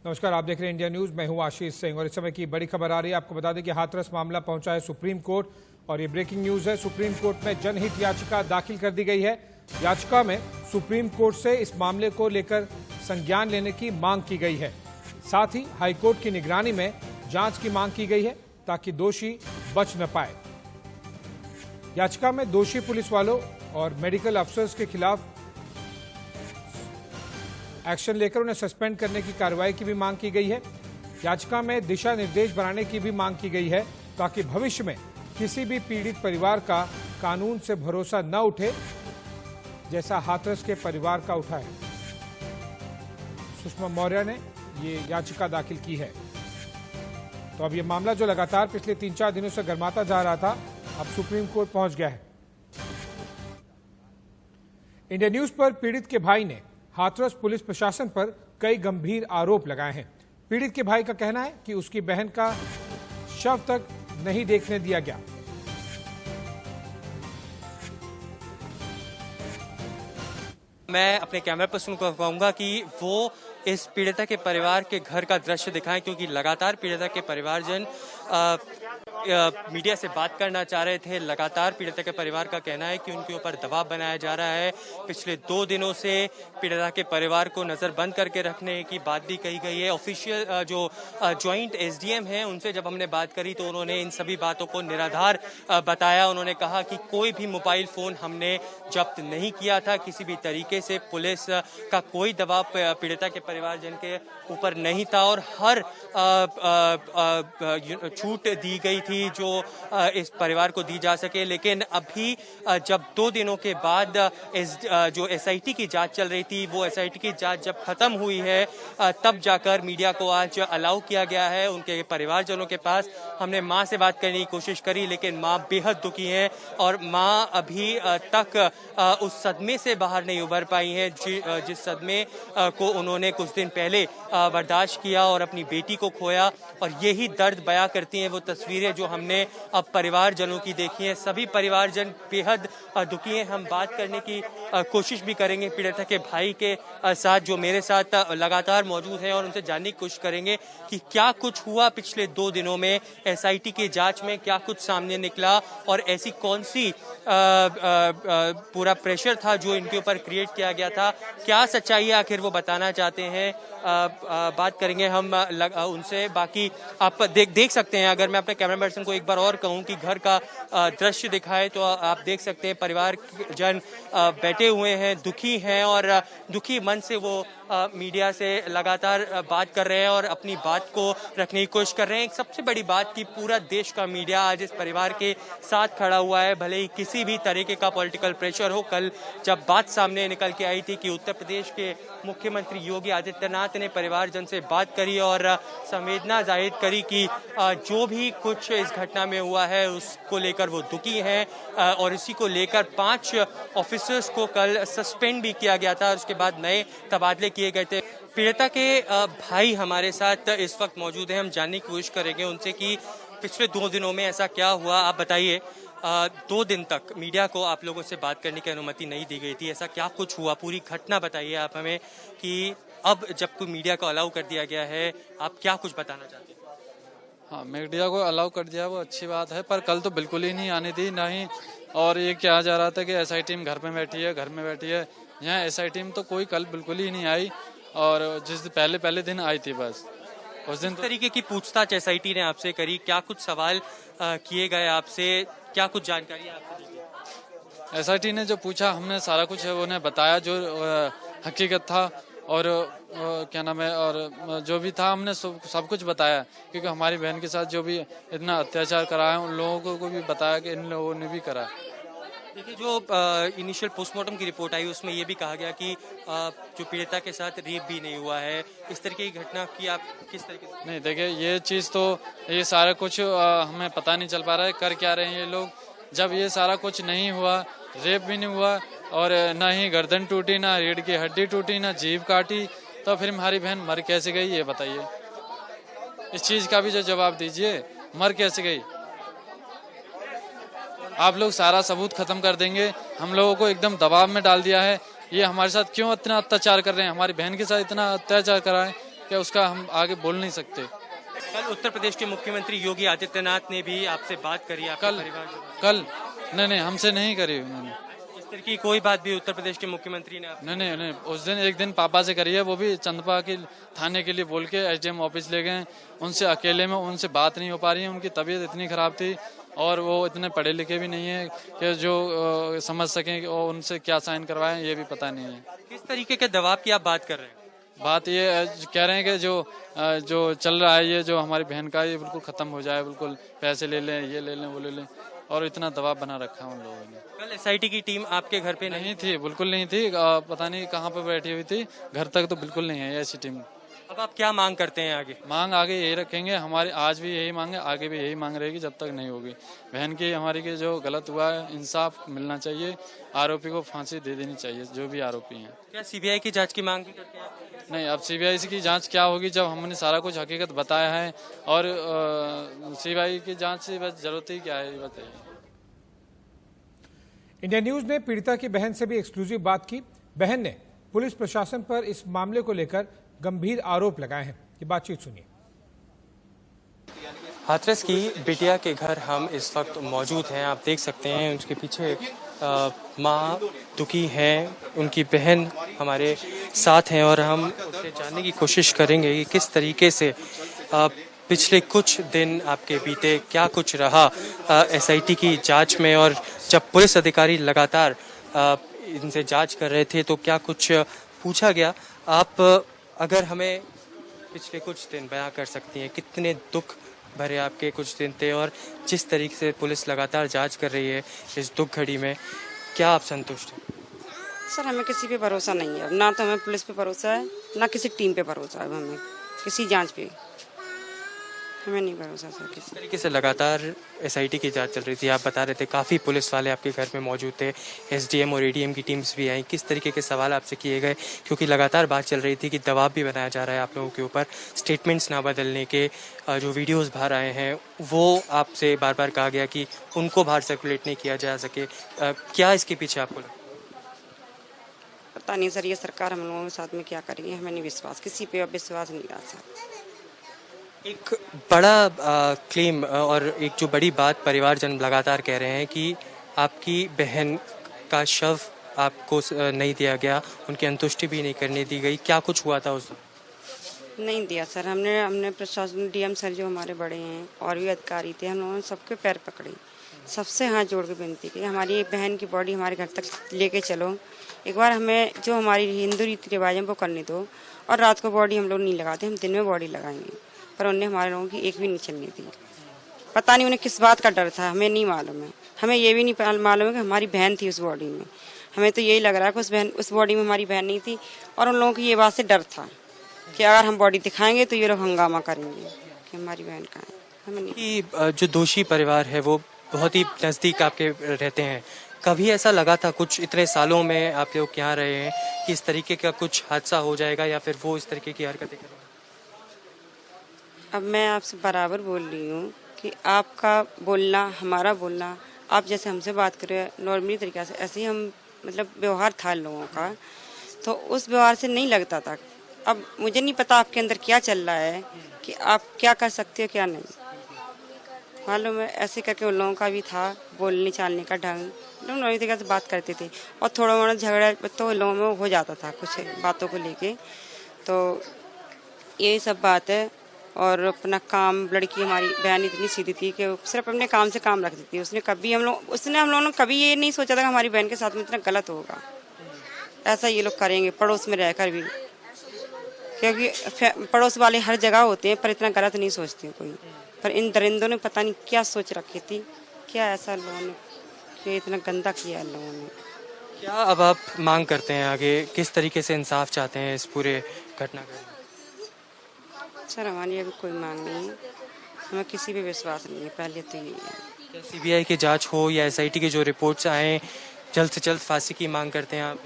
नमस्कार, आप देख रहे हैं इंडिया न्यूज। मैं हूं आशीष सिंह और इस समय की बड़ी खबर आ रही है। आपको बता दें कि हाथरस मामला पहुंचा है सुप्रीम कोर्ट और ये ब्रेकिंग न्यूज है। सुप्रीम कोर्ट में जनहित याचिका दाखिल कर दी गई है। याचिका में सुप्रीम कोर्ट से इस मामले को लेकर संज्ञान लेने की मांग की गई है। साथ ही हाईकोर्ट की निगरानी में जांच की मांग की गई है ताकि दोषी बच न पाए। याचिका में दोषी पुलिस वालों और मेडिकल अफसर्स के खिलाफ एक्शन लेकर उन्हें सस्पेंड करने की कार्रवाई की भी मांग की गई है। याचिका में दिशा निर्देश बनाने की भी मांग की गई है ताकि भविष्य में किसी भी पीड़ित परिवार का कानून से भरोसा न उठे जैसा हाथरस के परिवार का उठा है। सुषमा मौर्य ने ये याचिका दाखिल की है। तो अब ये मामला जो लगातार पिछले 3-4 दिनों से गर्माता जा रहा था, अब सुप्रीम कोर्ट पहुंच गया है। इंडिया न्यूज पर पीड़ित के भाई ने हाथरस पुलिस प्रशासन पर कई गंभीर आरोप लगाए हैं। पीड़ित के भाई का कहना है कि उसकी बहन का शव तक नहीं देखने दिया गया। मैं अपने कैमरा पर्सन को कहूंगा कि वो इस पीड़िता के परिवार के घर का दृश्य दिखाएं, क्योंकि लगातार पीड़िता के परिवारजन मीडिया से बात करना चाह रहे थे। लगातार पीड़िता के परिवार का कहना है कि उनके ऊपर दबाव बनाया जा रहा है। पिछले 2 दिनों से पीड़िता के परिवार को नज़रबंद करके रखने की बात भी कही गई है। ऑफिशियल जो जॉइंट एसडीएम हैं, उनसे जब हमने बात करी तो उन्होंने इन सभी बातों को निराधार बताया। उन्होंने कहा कि कोई भी मोबाइल फ़ोन हमने जब्त नहीं किया था, किसी भी तरीके से पुलिस का कोई दबाव पीड़िता के परिवारजन के ऊपर नहीं था और हर छूट दी गई थी जो इस परिवार को दी जा सके। लेकिन अभी जब 2 दिनों के बाद जो एसआईटी की जांच चल रही थी, वो एसआईटी की जांच जब खत्म हुई है तब जाकर मीडिया को आज अलाउ किया गया है उनके परिवारजनों के पास। हमने मां से बात करने की कोशिश करी, लेकिन मां बेहद दुखी है और मां अभी तक उस सदमे से बाहर नहीं उभर पाई है जिस सदमे को उन्होंने कुछ दिन पहले बर्दाश्त किया और अपनी बेटी को खोया। और यही दर्द बयां करती हैं वो तस्वीरें जो हमने अब परिवारजनों की देखी हैं। सभी परिवारजन बेहद दुखी हैं। हम बात करने की कोशिश भी करेंगे पीड़िता के भाई के साथ, जो मेरे साथ लगातार मौजूद हैं, और उनसे जानने की कोशिश करेंगे कि क्या कुछ हुआ पिछले 2 दिनों में एसआईटी की जांच में, क्या कुछ सामने निकला और ऐसी कौन सी पूरा प्रेशर था जो इनके ऊपर क्रिएट किया गया था, क्या सच्चाई है आखिर वो बताना चाहते हैं। बात करेंगे हम उनसे। बाकी आप देख सकते हैं, अगर मैं अपने कैमरा पर्सन को एक बार और कहूं कि घर का दृश्य दिखाए तो आप देख सकते हैं परिवार जन बैठे हुए हैं, दुखी हैं और दुखी मन से वो मीडिया से लगातार बात कर रहे हैं और अपनी बात को रखने की कोशिश कर रहे हैं। एक सबसे बड़ी बात कि पूरा देश का मीडिया आज इस परिवार के साथ खड़ा हुआ है, भले ही किसी भी तरीके का पॉलिटिकल प्रेशर हो। कल जब बात सामने निकल के आई थी कि उत्तर प्रदेश के मुख्यमंत्री योगी आदित्यनाथ ने परिवारजन से बात करी और संवेदना जाहिर करी कि जो भी कुछ इस घटना में हुआ है उसको लेकर वो दुखी हैं और इसी को लेकर 5 ऑफिसर्स को कल सस्पेंड भी किया गया था और उसके बाद नए तबादले किए गए थे। पीड़िता के भाई हमारे साथ इस वक्त मौजूद हैं। हम जानने की कोशिश करेंगे उनसे कि पिछले 2 दिनों में ऐसा क्या हुआ। आप बताइए, 2 दिन तक मीडिया को आप लोगों से बात करने की अनुमति नहीं दी गई थी, ऐसा क्या कुछ हुआ? पूरी घटना बताइए आप हमें कि अब जब कोई मीडिया को अलाउ कर दिया गया है, आप क्या कुछ बताना चाहते हैं? हाँ, मीडिया को अलाउ कर दिया वो अच्छी बात है, पर कल तो बिल्कुल ही नहीं आनी थी, ना ही। और ये क्या जा रहा था कि एसआई टीम घर में बैठी है। यहाँ एसआई टीम तो कोई कल बिल्कुल ही नहीं आई और जिस पहले दिन आई थी बस उस दिन। तो तरीके की पूछताछ एसआईटी ने आपसे करी, क्या कुछ सवाल किए गए आपसे, क्या कुछ जानकारी आपसे दी? एसआईटी ने जो पूछा हमने सारा कुछ उन्हें बताया, जो हकीकत था और क्या नाम है और जो भी था हमने सब कुछ बताया, क्योंकि हमारी बहन के साथ जो भी इतना अत्याचार करा है उन लोगों को भी बताया कि इन लोगों ने भी करा। देखिए, जो इनिशियल पोस्टमार्टम की रिपोर्ट आई उसमें ये भी कहा गया कि जो पीड़िता के साथ रेप भी नहीं हुआ है। इस तरीके की घटना की आप किस तरीके से? नहीं, देखिए ये चीज़ तो ये सारा कुछ हमें पता नहीं चल पा रहा है कर क्या रहे हैं ये लोग। जब ये सारा कुछ नहीं हुआ, रेप भी नहीं हुआ और ना ही गर्दन टूटी, ना रीढ़ की हड्डी टूटी, ना जीभ काटी, तो फिर हमारी बहन मर कैसे गई ये बताइए। इस चीज़ का भी जो जवाब दीजिए, मर कैसे गई। आप लोग सारा सबूत खत्म कर देंगे, हम लोगों को एकदम दबाव में डाल दिया है। ये हमारे साथ क्यों इतना अत्याचार कर रहे हैं, हमारी बहन के साथ इतना अत्याचार करा है कि उसका हम आगे बोल नहीं सकते। कल उत्तर प्रदेश के मुख्यमंत्री योगी आदित्यनाथ ने भी आपसे बात करी, आपके कल परिवार से? कल नहीं, हमसे नहीं करी उन्होंने। इस तरह की कोई बात भी उत्तर प्रदेश के मुख्यमंत्री ने नहीं, उस दिन एक दिन पापा से करी है, वो भी चंदपा के थाने के लिए बोल के एसडीएम ऑफिस ले गए। उनसे अकेले में उनसे बात नहीं हो पा रही है, उनकी तबीयत इतनी खराब थी और वो इतने पढ़े लिखे भी नहीं है कि जो समझ सकें और उनसे क्या साइन करवाएं, ये भी पता नहीं है। किस तरीके के दबाव की आप बात कर रहे हैं? बात ये कह रहे हैं कि जो चल रहा है, ये जो हमारी बहन का, ये बिल्कुल खत्म हो जाए, बिल्कुल पैसे ले लें, ये ले लें, वो ले लें, और इतना दबाव बना रखा है उन लोगों ने। कल एसआईटी की टीम आपके घर पे नहीं थी, बिल्कुल नहीं थी, पता नहीं कहाँ पे बैठी हुई थी, घर तक तो बिल्कुल नहीं है ऐसी टीम। अब आप क्या मांग करते हैं आगे? मांग आगे यही रखेंगे, हमारी आज भी यही मांग है, आगे भी यही मांग रहेगी जब तक नहीं होगी। बहन की हमारी के जो गलत हुआ है, इंसाफ मिलना चाहिए, आरोपी को फांसी दे देनी चाहिए, जो भी आरोपी हैं। क्या सीबीआई की जांच की मांग भी करते हैं आप? नहीं, अब सीबीआई की जांच क्या होगी जब हमने सारा कुछ हकीकत बताया है, और सीबीआई की जांच से बस जरूरत ही क्या है, बताइए। इंडिया न्यूज ने पीड़िता की बहन से भी एक्सक्लूसिव बात की। बहन ने पुलिस प्रशासन पर इस मामले को लेकर गंभीर आरोप लगाए हैं। ये बातचीत सुनिए। हाथरस की बिटिया के घर हम इस वक्त मौजूद हैं। आप देख सकते हैं उसके पीछे माँ दुखी हैं, उनकी बहन हमारे साथ हैं और हम उससे जानने की कोशिश करेंगे कि किस तरीके से पिछले कुछ दिन आपके बीते, क्या कुछ रहा एसआईटी की जांच में, और जब पुलिस अधिकारी लगातार इनसे जांच कर रहे थे तो क्या कुछ पूछा गया। आप अगर हमें पिछले कुछ दिन बयां कर सकती हैं, कितने दुख भरे आपके कुछ दिन थे, और जिस तरीके से पुलिस लगातार जांच कर रही है इस दुख घड़ी में, क्या आप संतुष्ट हैं? सर, हमें किसी पे भरोसा नहीं है, ना तो हमें पुलिस पे भरोसा है, ना किसी टीम पे भरोसा है, हमें किसी जांच पे हमें नहीं भरोसा सर। किसी तरीके से लगातार एसआईटी की जांच चल रही थी, आप बता रहे थे काफ़ी पुलिस वाले आपके घर में मौजूद थे, एसडीएम और एडीएम की टीम्स भी आई, किस तरीके के सवाल आपसे किए गए? क्योंकि लगातार बात चल रही थी कि दबाव भी बनाया जा रहा है आप लोगों के ऊपर, स्टेटमेंट्स ना बदलने के, जो वीडियोज़ बाहर आए हैं वो आपसे बार बार कहा गया कि उनको बाहर सर्कुलेट नहीं किया जा सके। क्या इसके पीछे आपको लगता है? पता नहीं सर, ये सरकार हम लोगों के साथ में क्या करेगी, हमें नहीं विश्वास, किसी पे अब विश्वास नहीं रहा सर। एक बड़ा क्लेम और एक जो बड़ी बात परिवारजन लगातार कह रहे हैं कि आपकी बहन का शव आपको नहीं दिया गया, उनकी अंतुष्टि भी नहीं करने दी गई। क्या कुछ हुआ था उस दिन? नहीं दिया सर, हमने प्रशासन, डीएम सर जो हमारे बड़े हैं और भी अधिकारी थे, हम लोगों ने सबके पैर पकड़े, सबसे हाथ जोड़ के विनती की, हमारी बहन की बॉडी हमारे घर तक लेके चलो, एक बार हमें जो हमारी हिंदू रीति रिवाज है वो करने दो, और रात को बॉडी हम लोग नहीं लगाते, हम दिन में बॉडी लगाएंगे। पर उन्हें हमारे लोगों की एक भी नहीं चलनी थी। पता नहीं उन्हें किस बात का डर था, हमें नहीं मालूम है। हमें ये भी नहीं मालूम है कि हमारी बहन थी उस बॉडी में। हमें तो यही लग रहा है कि उस बॉडी में हमारी बहन नहीं थी, और उन लोगों की ये बात से डर था कि अगर हम बॉडी दिखाएंगे तो ये लोग हंगामा करेंगे कि हमारी बहन कहाँ है। हमें नहीं। कि जो दोषी परिवार है वो बहुत ही नज़दीक आपके रहते हैं, कभी ऐसा लगा था कुछ इतने सालों में आप लोग यहाँ रहे हैं कि इस तरीके का कुछ हादसा हो जाएगा या फिर वो इस तरीके की हरकतें करेंगे? अब मैं आपसे बराबर बोल रही हूँ कि आपका बोलना, हमारा बोलना, आप जैसे हमसे बात कर रहे हैं नॉर्मली तरीक़े से, ऐसे ही हम मतलब व्यवहार था लोगों का, तो उस व्यवहार से नहीं लगता था। अब मुझे नहीं पता आपके अंदर क्या चल रहा है कि आप क्या कर सकते हो क्या नहीं मालूम है। ऐसे करके उन लोगों का भी था बोलने चालने का ढंग, लोग नॉर्मली तरीके से बात करते थे, और थोड़ा मोड़ा झगड़ा तो उन लोगों में हो जाता था कुछ बातों को लेके। तो यही सब बात है। और अपना काम, लड़की हमारी बहन इतनी सीधी थी कि सिर्फ अपने काम से काम रखती थी। उसने हम लोगों ने कभी ये नहीं सोचा था कि हमारी बहन के साथ में इतना गलत होगा, ऐसा ये लोग करेंगे पड़ोस में रहकर भी, क्योंकि पड़ोस वाले हर जगह होते हैं पर इतना गलत नहीं सोचते कोई। पर इन दरिंदों ने पता नहीं क्या सोच रखी थी, क्या ऐसा लोगों ने कि इतना गंदा किया है लोगों ने। क्या अब आप मांग करते हैं आगे, किस तरीके से इंसाफ चाहते हैं इस पूरे घटनाक्रम में? सर, हमारी अभी कोई मांग नहीं है, हमें किसी पे विश्वास नहीं है, पहले तो यही है। क्या सीबीआई की जांच हो या एसआईटी की जो रिपोर्ट्स आए, जल्द से जल्द फांसी की मांग करते हैं आप?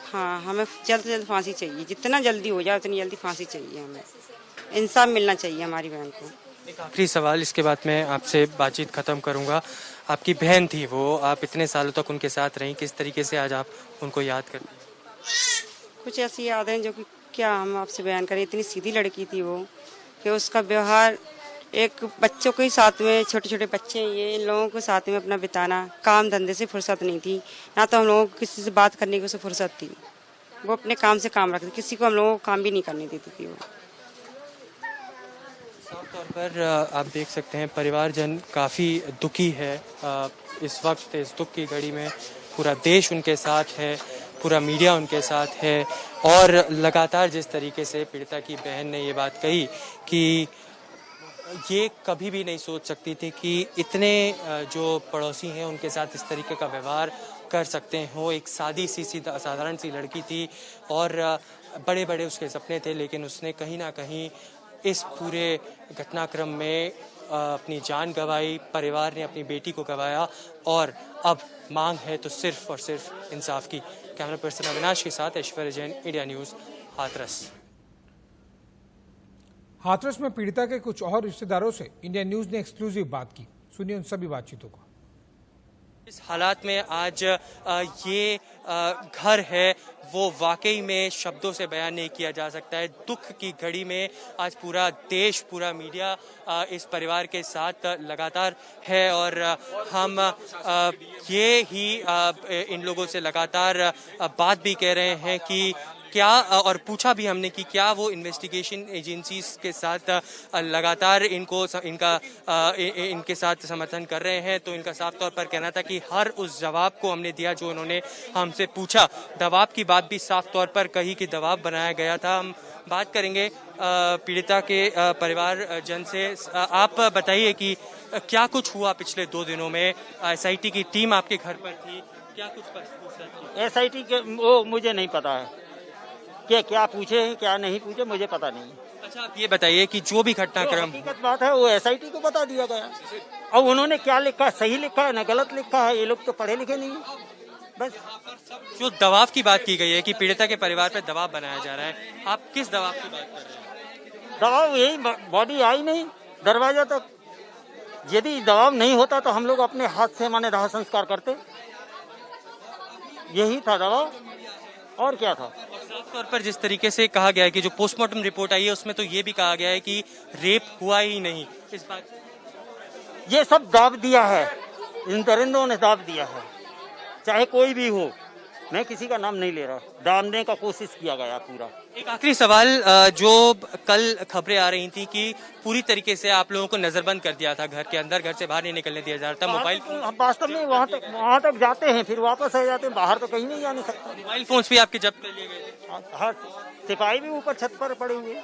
हाँ, हमें जल्द से जल्द फांसी चाहिए, जितना जल्दी हो जाए उतनी जल्दी फांसी चाहिए। हमें इंसाफ मिलना चाहिए हमारी बहन को। एक आखिरी सवाल, इसके बाद मैं आपसे बातचीत ख़त्म करूंगा। आपकी बहन थी वो, आप इतने सालों तक उनके साथ रहीं, किस तरीके से आज आप उनको याद करते हैं? कुछ ऐसी यादें जो कि क्या हम आपसे बयान करें, इतनी सीधी लड़की थी वो कि उसका व्यवहार एक बच्चों के साथ में, छोटे छोटे बच्चे ये इन लोगों के साथ में अपना बिताना, काम धंधे से फुर्सत नहीं थी ना, तो हम लोगों को किसी से बात करने की उसे फुर्सत थी। वो अपने काम से काम रखती, किसी को हम लोगों को काम भी नहीं करने देती थी वो। साफ तौर पर आप देख सकते हैं परिवारजन काफ़ी दुखी है इस वक्त। इस दुख की घड़ी में पूरा देश उनके साथ है, पूरा मीडिया उनके साथ है और लगातार जिस तरीके से पीड़िता की बहन ने ये बात कही कि ये कभी भी नहीं सोच सकती थी कि इतने जो पड़ोसी हैं उनके साथ इस तरीके का व्यवहार कर सकते हो। एक सादी सी साधारण सी लड़की थी और बड़े बड़े उसके सपने थे, लेकिन उसने कहीं ना कहीं इस पूरे घटनाक्रम में अपनी जान गंवाई, परिवार ने अपनी बेटी को गंवाया और अब मांग है तो सिर्फ और सिर्फ इंसाफ की। कैमरा पर्सन अविनाश के साथ ऐश्वर्य जैन, इंडिया न्यूज़, हाथरस। हाथरस में पीड़िता के कुछ और रिश्तेदारों से इंडिया न्यूज ने एक्सक्लूसिव बात की। सुनिए उन सभी बातचीतों को। इस हालात में आज ये घर है वो वाकई में शब्दों से बयान नहीं किया जा सकता है। दुख की घड़ी में आज पूरा देश, पूरा मीडिया इस परिवार के साथ लगातार है और हम ये ही इन लोगों से लगातार बात भी कह रहे हैं कि क्या, और पूछा भी हमने कि क्या वो इन्वेस्टिगेशन एजेंसीज के साथ लगातार इनके साथ समर्थन कर रहे हैं। तो इनका साफ तौर पर कहना था कि हर उस जवाब को हमने दिया जो उन्होंने हमसे पूछा। दबाव की बात भी साफ तौर पर कही कि दबाव बनाया गया था। हम बात करेंगे पीड़िता के परिवार जन से। आप बताइए कि क्या कुछ हुआ पिछले 2 दिनों में? SIT की टीम आपके घर पर थी, क्या कुछ पूछा? SIT के वो मुझे नहीं पता है कि क्या पूछे हैं क्या नहीं पूछे, मुझे पता नहीं। अच्छा, आप ये बताइए कि जो भी घटनाक्रम, हकीकत बात है वो SIT को बता दिया गया और उन्होंने क्या लिखा है, सही लिखा है ना गलत लिखा है। ये लोग तो पढ़े लिखे नहीं है। बस जो दबाव की बात की गई है कि पीड़िता के परिवार पर दबाव बनाया जा रहा है, आप किस दबाव की बात कर रहे हैं? दबाव यही, बॉडी आई नहीं दरवाजा तक। यदि दबाव नहीं होता तो हम लोग अपने हाथ से माने दाह संस्कार करते। यही था दबाव, और क्या था। साफ तौर पर जिस तरीके से कहा गया है कि जो पोस्टमार्टम रिपोर्ट आई है उसमें तो ये भी कहा गया है कि रेप हुआ ही नहीं। इस बात ये सब दाब दिया है, इन दरिंदों ने दाब दिया है। चाहे कोई भी हो, मैं किसी का नाम नहीं ले रहा, दाबने का कोशिश किया गया पूरा। एक आखिरी सवाल, जो कल खबरें आ रही थी कि पूरी तरीके से आप लोगों को नजरबंद कर दिया था घर के अंदर, घर से बाहर नहीं निकलने दिया जा रहा था। मोबाइल फोन, हम वास्तव में वहाँ तक जाते हैं फिर वापस आ जाते हैं, बाहर तो कहीं नहीं जा नहीं सकता। मोबाइल फोन्स भी आपके जब्त कर लिए गए थे? हाँ, सिपाही भी ऊपर छत पर पड़े हुए।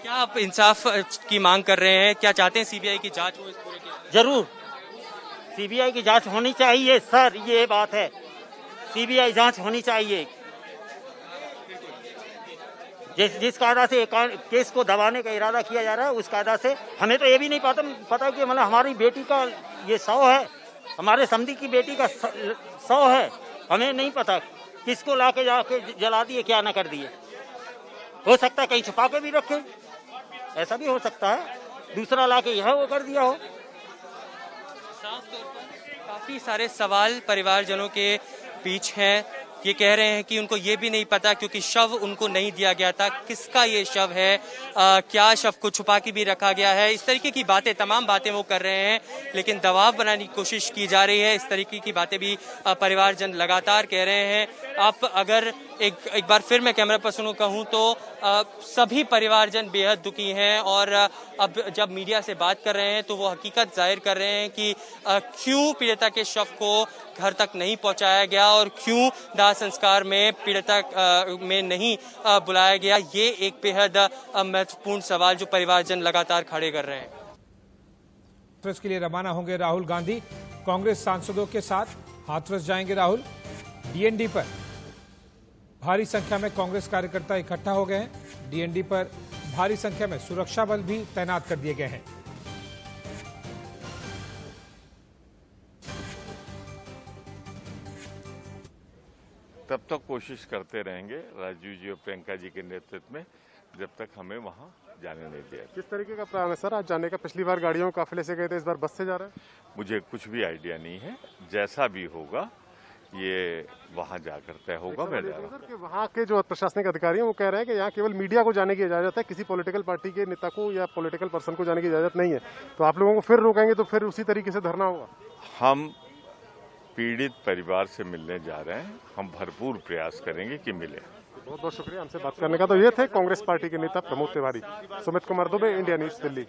क्या आप इंसाफ की मांग कर रहे हैं? क्या चाहते हैं CBI की जांच हो इस पूरे केस? जरूर CBI की जांच होनी चाहिए सर, ये बात है। CBI जांच होनी चाहिए। जिस कायदा से केस को दबाने का इरादा किया जा रहा है उस कायदा से हमें तो ये भी नहीं पता कि मतलब हमारी बेटी का ये 100 है, हमारे समधी की बेटी का 100 है। हमें नहीं पता किसको लाके जाके जला दिए, क्या ना कर दिए। हो सकता है कहीं छुपा के भी रखे, ऐसा भी हो सकता है। दूसरा लाके यह वो कर दिया हो। साफ तौर पर काफी सारे सवाल परिवारजनों के बीच हैं। ये कह रहे हैं कि उनको ये भी नहीं पता क्योंकि शव उनको नहीं दिया गया था, किसका ये शव है, क्या शव को छुपा के भी रखा गया है। इस तरीके की बातें, तमाम बातें वो कर रहे हैं, लेकिन दबाव बनाने की कोशिश की जा रही है। इस तरीके की बातें भी परिवारजन लगातार कह रहे हैं। आप अगर एक बार फिर मैं कैमरा पर्सन को कहूँ तो सभी परिवारजन बेहद दुखी हैं और अब जब मीडिया से बात कर रहे हैं तो वो हकीकत जाहिर कर रहे हैं कि क्यों पीड़िता के शव को घर तक नहीं पहुंचाया गया और क्यों दाह संस्कार में पीड़िता में नहीं बुलाया गया। ये एक बेहद महत्वपूर्ण सवाल जो परिवारजन लगातार खड़े कर रहे हैं। हाथरस के लिए रवाना होंगे राहुल गांधी। कांग्रेस सांसदों के साथ हाथरस जाएंगे राहुल। DND पर भारी संख्या में कांग्रेस कार्यकर्ता इकट्ठा हो गए हैं। DND पर भारी संख्या में सुरक्षा बल भी तैनात कर दिए गए हैं। तब तक कोशिश करते रहेंगे राजीव जी और प्रियंका जी के नेतृत्व में, जब तक हमें वहां जाने नहीं दिया। किस तरीके का प्लान है सर आज जाने का? पिछली बार गाड़ियों काफिले से गए थे, इस बार बस से जा रहे हैं? मुझे कुछ भी आइडिया नहीं है। जैसा भी होगा ये वहां जाकर तय होगा। मैं जा रहा हूं। सर कि वहाँ के जो प्रशासनिक अधिकारी हैं वो कह रहे हैं कि यहाँ केवल मीडिया को जाने की इजाजत है, किसी पॉलिटिकल पार्टी के नेता को या पॉलिटिकल पर्सन को जाने की इजाजत नहीं है। तो आप लोगों को फिर रोकेंगे तो फिर उसी तरीके से धरना होगा। हम पीड़ित परिवार से मिलने जा रहे हैं, हम भरपूर प्रयास करेंगे कि मिले। बहुत बहुत शुक्रिया हमसे बात करने का। तो ये थे कांग्रेस पार्टी के नेता प्रमोद तिवारी। Sumit Kumar Dubey, India news, Delhi.